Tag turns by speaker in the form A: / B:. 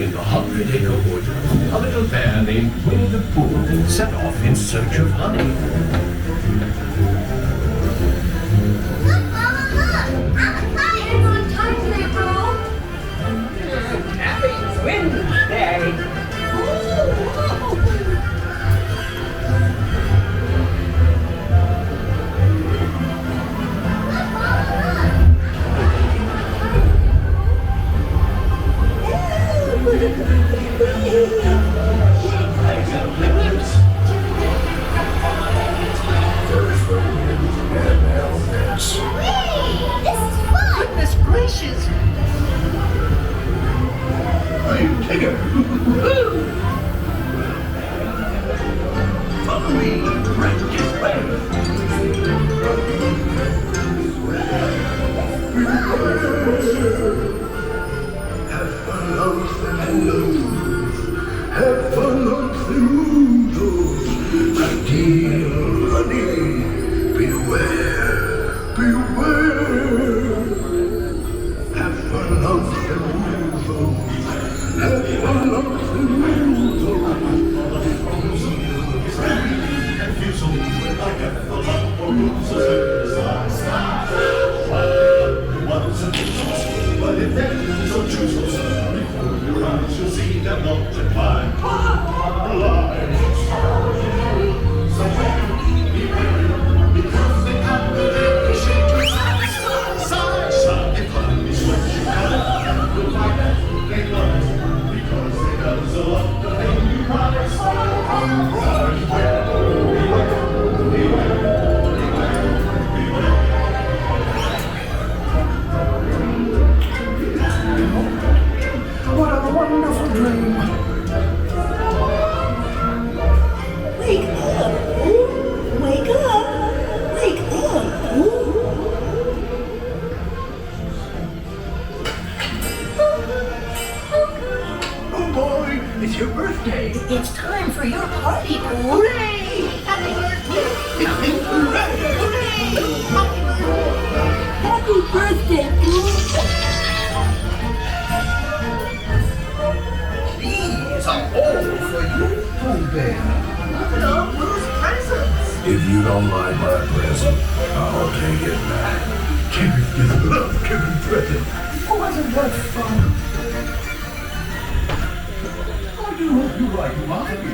A: In the hungry neighborhood, a little bear named Winnie the Pooh set off in search of honey.
B: Look, Mama, look! I'm tired on time today, bro!
C: Happy Wednesday!
A: First the wind, and now this.
B: Whee! This is fun!
C: Goodness gracious!
A: I'm Tigger. Follow me, right this way. Have fun on the noodles. Have fun on the noodles. Ideal honey. Beware, beware. Have fun on the noodles. Have fun on the noodles.
D: But if they're so choose before your eyes, you'll see them multiply. Alive. So beware, because they come to shake your side. If honey sweats you cut, you'll find that they love because they does a lot to make you cry.
A: What a wonderful dream.
E: Wake up! Ooh. Wake up! Wake up! Ooh.
A: Oh boy, it's your birthday.
E: It's time for your party, Pooh!
B: Hooray! Happy birthday!
E: Happy birthday, Pooh!
A: These are all for you, Pooh Bear.
C: Look at all Pooh's presents!
A: If you don't like my present, I'll take it back. Kevin love Kevin present. Wasn't that fun? I do hope you like mine.